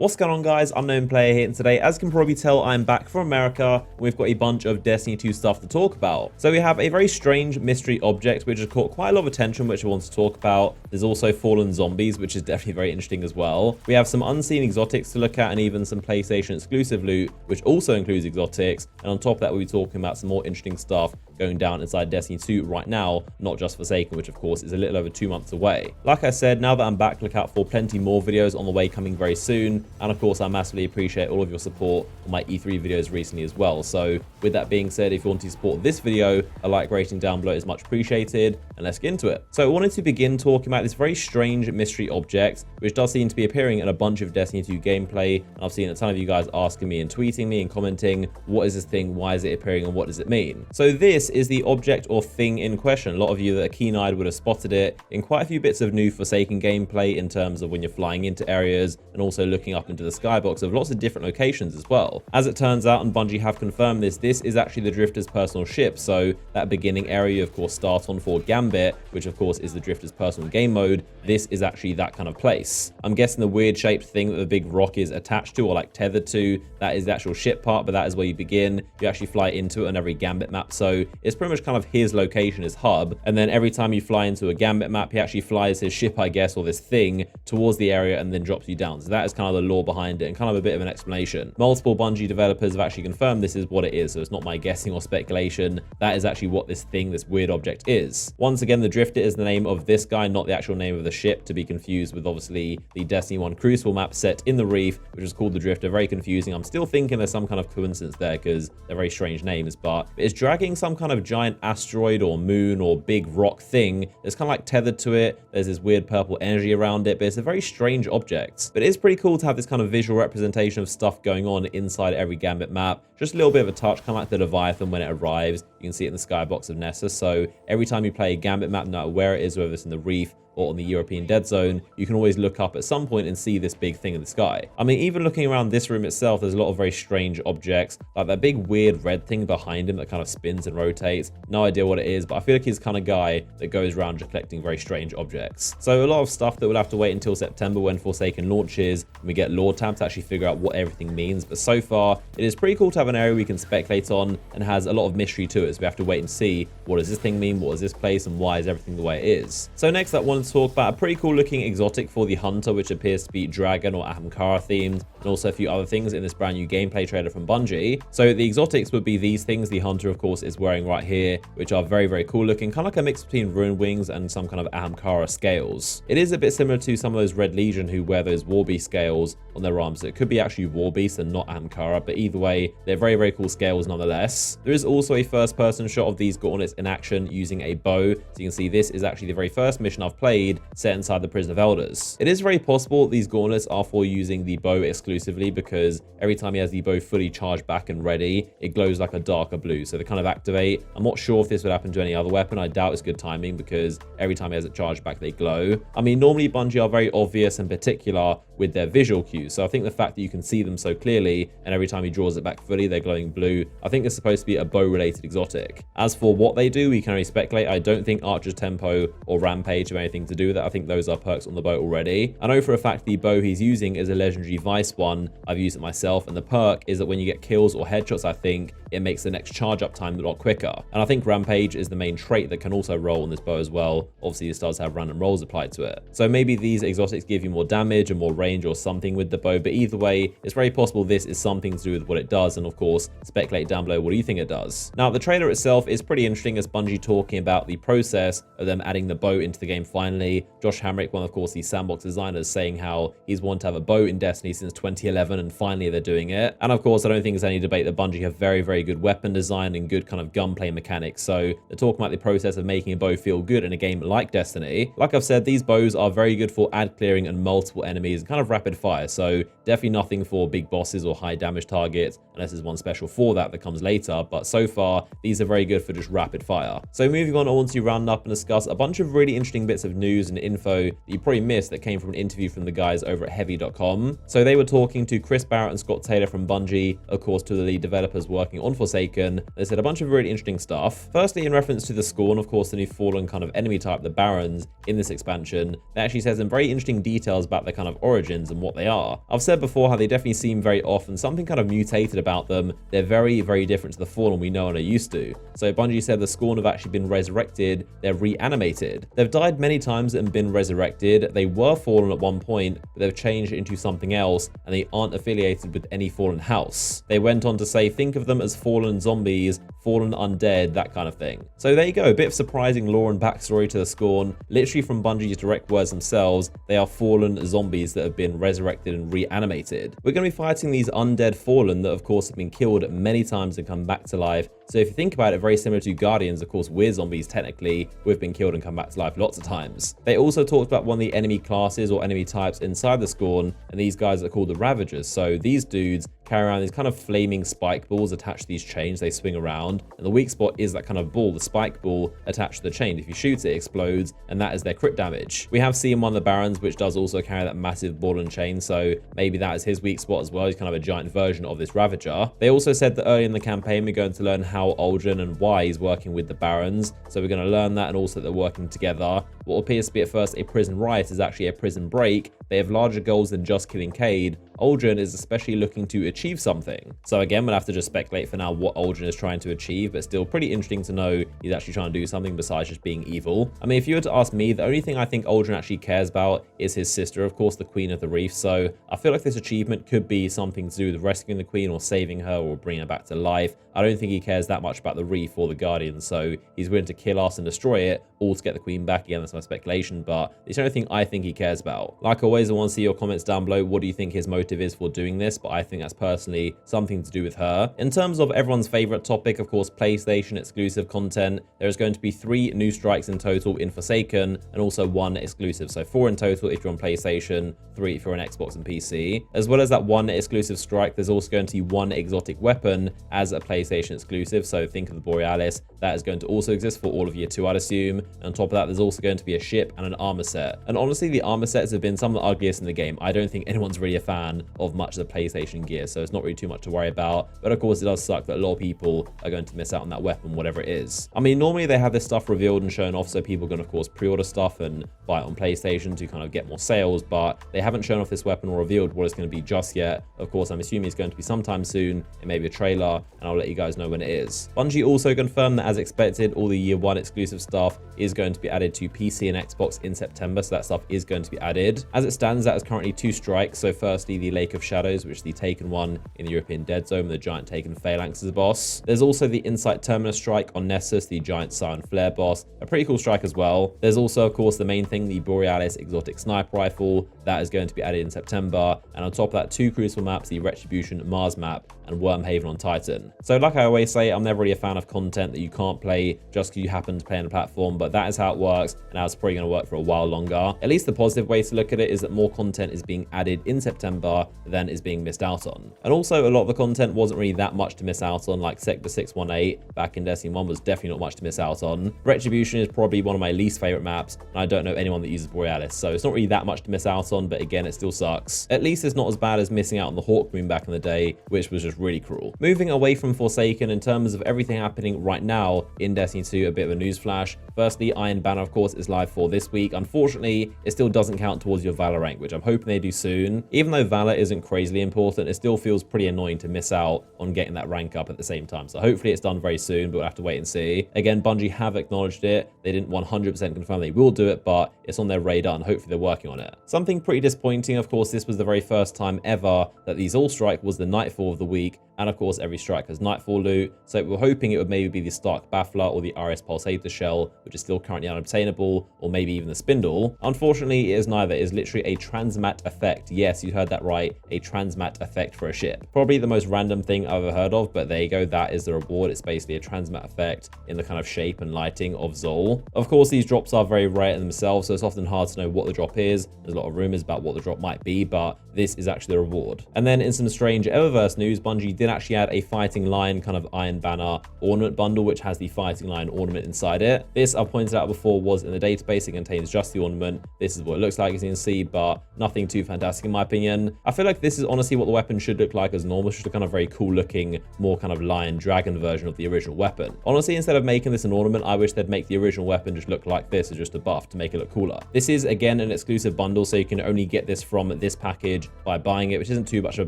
What's going on, guys? Unknown Player here, and today, as you can probably tell, I'm back from America. We've got a bunch of Destiny 2 stuff to talk about. So we have a very strange mystery object which has caught quite a lot of attention, which I want to talk about. There's also fallen zombies, which is definitely very interesting as well. We have some unseen exotics to look at, and even some PlayStation exclusive loot, which also includes exotics. And on top of that, we'll be talking about some more interesting stuff going down inside Destiny 2 right now, not just Forsaken, which of course is a little over 2 months away. Like I said, now that I'm back, look out for plenty more videos on the way coming very soon. And of course, I massively appreciate all of your support on my E3 videos recently as well. So with that being said, if you want to support this video, a like rating down below is much appreciated, and let's get into it. So I wanted to begin talking about this very strange mystery object, which does seem to be appearing in a bunch of Destiny 2 gameplay. And I've seen a ton of you guys asking me and tweeting me and commenting, what is this thing, why is it appearing, and what does it mean? So this is the object or thing in question. A lot of you that are keen-eyed would have spotted it in quite a few bits of new Forsaken gameplay, in terms of when you're flying into areas and also looking up into the skybox of lots of different locations as well. As it turns out, and Bungie have confirmed this is actually the Drifter's personal ship. So that beginning area you of course start on for Gambit, which of course is the Drifter's personal game mode, this is actually that kind of place. I'm guessing the weird shaped thing that the big rock is attached to or like tethered to, that is the actual ship part, but that is where you begin. You actually fly into it on every Gambit map, so it's pretty much kind of his location, his hub. And then every time you fly into a Gambit map, he actually flies his ship, I guess, or this thing towards the area and then drops you down. So that is kind of the lore behind it and kind of a bit of an explanation. Multiple Bungie developers have actually confirmed this is what it is, so it's not my guessing or speculation. That is actually what this thing, this weird object is. Once again, the Drifter is the name of this guy, not the actual name of the ship, to be confused with obviously the Destiny 1 Crucible map set in the Reef, which is called the Drifter. Very confusing. I'm still thinking there's some kind of coincidence there because they're very strange names, but it's dragging some kind of giant asteroid or moon or big rock thing that's kind of like tethered to it. There's this weird purple energy around it, but it's a very strange object. But it's pretty cool to have this kind of visual representation of stuff going on inside every Gambit map. Just a little bit of a touch, kind of like the Leviathan when it arrives. You can see it in the skybox of Nessa. So every time you play a Gambit map, no matter where it is, whether it's in the Reef or on the European Dead Zone, you can always look up at some point and see this big thing in the sky. I mean, even looking around this room itself, there's a lot of very strange objects, like that big weird red thing behind him that kind of spins and rotates. No idea what it is, but I feel like he's the kind of guy that goes around just collecting very strange objects. So a lot of stuff that we'll have to wait until September when Forsaken launches, and we get lore tab to actually figure out what everything means. But so far, it is pretty cool to have an area we can speculate on and has a lot of mystery to it. So we have to wait and see, what does this thing mean, what is this place, and why is everything the way it is. So next up, I want to talk about a pretty cool looking exotic for the Hunter, which appears to be Dragon or Ahamkara themed, and also a few other things in this brand new gameplay trailer from Bungie. So the exotics would be these things. The Hunter, of course, is wearing right here, which are very, very cool looking, kind of like a mix between Ruined Wings and some kind of Ahamkara scales. It is a bit similar to some of those Red Legion who wear those Warbeast scales on their arms. So it could be actually Warbeast and not Ahamkara, but either way, they're very, very cool scales nonetheless. There is also a first-person shot of these gauntlets in action using a bow. So you can see this is actually the very first mission I've played set inside the Prison of Elders. It is very possible these gauntlets are for using the bow exclusively, because every time he has the bow fully charged back and ready, it glows like a darker blue, so they kind of activate. I'm not sure if this would happen to any other weapon. I doubt it's good timing, because every time he has it charged back, they glow. I mean, normally Bungie are very obvious and particular with their visual cues, so I think the fact that you can see them so clearly, and every time he draws it back fully, they're glowing blue, I think it's supposed to be a bow-related exotic. As for what they do, we can only speculate. I don't think Archer's Tempo or Rampage have anything to do with it. I think those are perks on the boat already. I know for a fact the bow he's using is a legendary Vice one. I've used it myself, and the perk is that when you get kills or headshots, I think it makes the next charge up time a lot quicker. And I think Rampage is the main trait that can also roll on this bow as well. Obviously, this does have random rolls applied to it. So maybe these exotics give you more damage and more range or something with the bow, but either way, it's very possible this is something to do with what it does. And of course, speculate down below, what do you think it does? Now, the trailer itself is pretty interesting, as Bungie talking about the process of them adding the bow into the game finally. Josh Hamrick, one of course the sandbox designers, saying how he's wanted to have a bow in Destiny since 2011, and finally they're doing it. And of course, I don't think there's any debate that Bungie have very, very good weapon design and good kind of gunplay mechanics. So they're talking about the process of making a bow feel good in a game like Destiny. Like I've said, these bows are very good for ad clearing and multiple enemies and kind of rapid fire. So definitely nothing for big bosses or high damage targets, unless there's one special for that comes later. But so far, these are very good for just rapid fire. So moving on, I want to round up and discuss a bunch of really interesting bits of news and info that you probably missed that came from an interview from the guys over at heavy.com. So they were talking to Chris Barrett and Scott Taylor from Bungie, of course, to the lead developers working on Forsaken. They said a bunch of really interesting stuff. Firstly, in reference to the Scorn, of course, the new fallen kind of enemy type, the Barons, in this expansion, that actually says some very interesting details about their kind of origin. origins and what they are. I've said before how they definitely seem very off and something kind of mutated about them. They're very, very different to the Fallen we know and are used to. So Bungie said the Scorn have actually been resurrected, they're reanimated. They've died many times and been resurrected. They were Fallen at one point, but they've changed into something else and they aren't affiliated with any Fallen house. They went on to say, think of them as Fallen zombies, Fallen undead, that kind of thing. So there you go, a bit of surprising lore and backstory to the Scorn. Literally from Bungie's direct words themselves, they are Fallen zombies that have been resurrected and reanimated. We're going to be fighting these undead Fallen that of course have been killed many times and come back to life. So if you think about it, very similar to Guardians, of course we're zombies technically, we've been killed and come back to life lots of times. They also talked about one of the enemy classes or enemy types inside the Scorn, and these guys are called the Ravagers. So these dudes carry around these kind of flaming spike balls attached to these chains they swing around, and the weak spot is that kind of ball, the spike ball attached to the chain. If you shoot it, it explodes, and that is their crit damage. We have seen one of the Barons which does also carry that massive ball and chain, so maybe that is his weak spot as well. He's kind of a giant version of this Ravager. They also said that early in the campaign we're going to learn how Aldrin and why he's working with the Barons, so we're going to learn that, and also that they're working together. What appears to be at first a prison riot is actually a prison break. They have larger goals than just killing Cade. Aldrin is especially looking to achieve something. So again, we'll have to just speculate for now what Aldrin is trying to achieve, but still pretty interesting to know he's actually trying to do something besides just being evil. I mean, if you were to ask me, the only thing I think Aldrin actually cares about is his sister, of course, the Queen of the Reef. So I feel like this achievement could be something to do with rescuing the Queen or saving her or bringing her back to life. I don't think he cares that much about the Reef or the Guardians, so he's willing to kill us and destroy it all to get the Queen back. Again, that's my speculation, but it's the only thing I think he cares about. Like always, I want to see your comments down below. What do you think his motive is for doing this? But I think that's personally something to do with her. In terms of everyone's favorite topic, of course, PlayStation exclusive content, there is going to be 3 new strikes in total in Forsaken and also 1 exclusive. So 4 in total if you're on PlayStation, 3 if you're on Xbox and PC. As well as that 1 exclusive strike, there's also going to be 1 exotic weapon as a PlayStation exclusive. So think of the Borealis. That is going to also exist for all of year 2, I'd assume. And on top of that, there's also going to be a ship and an armor set. And honestly, the armor sets have been some of the ugliest in the game. I don't think anyone's really a fan of much of the PlayStation gear, so it's not really too much to worry about. But of course, it does suck that a lot of people are going to miss out on that weapon, whatever it is. I mean, normally they have this stuff revealed and shown off, so people can, of course, pre-order stuff and buy it on PlayStation to kind of get more sales, but they haven't shown off this weapon or revealed what it's going to be just yet. Of course, I'm assuming it's going to be sometime soon. It may be a trailer, and I'll let you guys know when it is. Bungie also confirmed that, as expected, all the year 1 exclusive stuff is going to be added to PC and Xbox in September, so that stuff is going to be added. As it stands, that is currently 2 strikes. So firstly, the Lake of Shadows, which is the Taken one in the European Dead Zone with the giant Taken Phalanx as a boss. There's also the Insight Terminus strike on Nessus, the giant Scion Flare boss, a pretty cool strike as well. There's also, of course, the main thing, the Borealis exotic sniper rifle. That is going to be added in September. And on top of that, 2 Crucible maps, the Retribution Mars map and Wormhaven on Titan. So like I always say, I'm never really a fan of content that you can't play just because you happen to play on a platform, but that is how it works, and that's probably going to work for a while longer. At least the positive way to look at it is that more content is being added in September than is being missed out on. And also, a lot of the content wasn't really that much to miss out on, like Sector 618 back in Destiny 1 was definitely not much to miss out on. Retribution is probably one of my least favorite maps, and I don't know anyone that uses Borealis, so it's not really that much to miss out on, but again, it still sucks. At least it's not as bad as missing out on the Hawk Moon back in the day, which was just really cruel. Moving away from Forsaken, in terms of everything happening right now in Destiny 2, a bit of a news flash. Firstly, Iron Banner, of course, is live for this week. Unfortunately, it still doesn't count towards your Valor rank, which I'm hoping they do soon. Even though Valor isn't crazily important, it still feels pretty annoying to miss out on getting that rank up at the same time. So hopefully it's done very soon, but we'll have to wait and see. Again, Bungie have acknowledged it. They didn't 100% confirm they will do it, but it's on their radar and hopefully they're working on it. Something pretty disappointing, of course, this was the very first time ever that the Zol strike was the Nightfall of the week. And of course, every strike has Nightfall loot. So we're hoping it would maybe be the Stark Baffler or the RS Pulsator Shell, which is still currently unobtainable, or maybe even the Spindle. Unfortunately, it is neither. It is literally a transmat effect. Yes, you heard that right. A transmat effect for a ship. Probably the most random thing I've ever heard of, but there you go. That is the reward. It's basically a transmat effect in the kind of shape and lighting of Zol. Of course, these drops are very rare in themselves, so it's often hard to know what the drop is. There's a lot of rumors about what the drop might be, but this is actually the reward. And then in some strange Eververse news, Bungie did actually add a Fighting Lion kind of Iron Banner ornament bundle, which has the Fighting Lion ornament inside it. This, I've pointed out before, was in the database. It contains just the ornament. This is what it looks like, as you can see, but nothing too fantastic in my opinion. I feel like this is honestly what the weapon should look like as normal. It's just a kind of very cool looking, more kind of lion dragon version of the original weapon. Honestly, instead of making this an ornament, I wish they'd make the original weapon just look like this as just a buff to make it look cooler. This is again an exclusive bundle, so you can only get this from this package by buying it, which isn't too much of a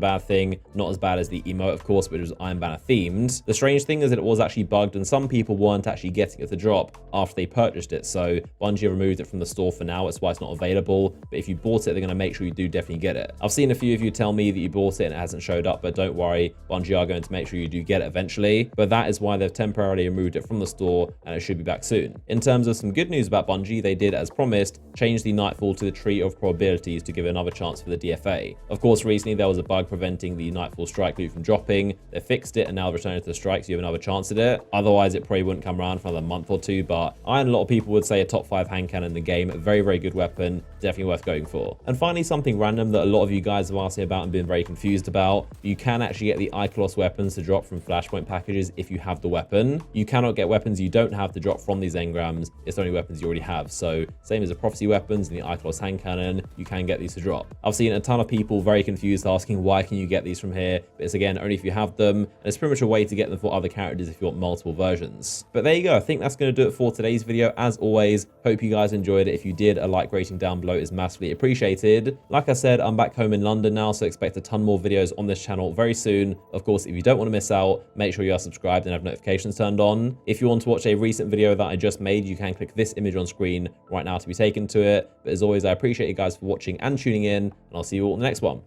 bad thing. Not as bad as the emote, of course, which was Iron Banner themed. The strange thing is that it was actually bugged and some people weren't actually getting it to drop after they purchased it. So Bungie removed it from the store for now. That's why it's not available. But if you bought it, they're going to make sure you do definitely get it. I've seen a few of you tell me that you bought it and it hasn't showed up, but don't worry, Bungie are going to make sure you do get it eventually. But that is why they've temporarily removed it from the store and it should be back soon. In terms of some good news about Bungie, they did, as promised, change the Nightfall to the Tree of Probabilities to give it another chance for the DFA. Of course, recently there was a bug preventing the Nightfall strike loot from dropping. They fixed it and now returning to the strike, so you have another chance at it. Otherwise, it probably wouldn't come around for another month or two, but I and a lot of people would say a top 5 hand cannon in the game. A very, very good weapon, definitely worth going for. And finally, something random that a lot of you guys have asked me about and been very confused about. You can actually get the Iclos weapons to drop from Flashpoint packages if you have the weapon. You cannot get weapons you don't have to drop from these engrams. It's only weapons you already have. So same as the prophecy weapons and the Iclos hand cannon, you can get these to drop. I've seen a ton of people very confused asking why can you get these from here, but it's again only if you have them, and it's pretty much a way to get them for other characters if you want multiple versions. But there you go. I think that's going to do it for today's video. As always, hope you guys enjoyed it. If you did, a like rating down below is massively appreciated. Like I said, I'm back home in London now, so expect a ton more videos on this channel very soon. Of course, if you don't want to miss out, make sure you are subscribed and have notifications turned on. If you want to watch a recent video that I just made, you can click this image on screen right now to be taken to it. But as always, I appreciate you guys for watching and tuning in, and I'll see you all in the next one.